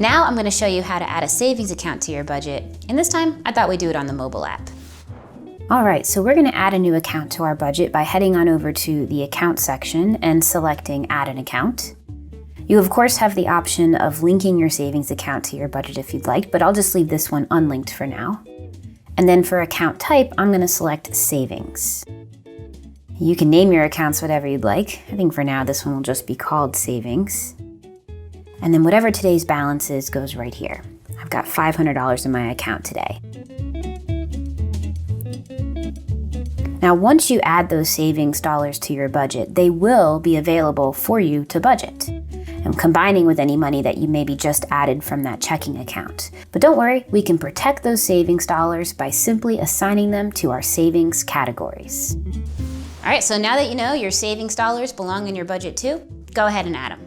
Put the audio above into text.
Now I'm going to show you how to add a savings account to your budget, and this time I thought we'd do it on the mobile app. All right, so we're going to add a new account to our budget by heading on over to the account section and selecting add an account. You of course have the option of linking your savings account to your budget if you'd like, but I'll just leave this one unlinked for now. And then for account type, I'm going to select savings. You can name your accounts whatever you'd like. I think for now this one will just be called savings. And then whatever today's balance is goes right here. I've got $500 in my account today. Now, once you add those savings dollars to your budget, they will be available for you to budget, and combining with any money that you maybe just added from that checking account. But don't worry, we can protect those savings dollars by simply assigning them to our savings categories. All right, so now that you know your savings dollars belong in your budget too, go ahead and add them.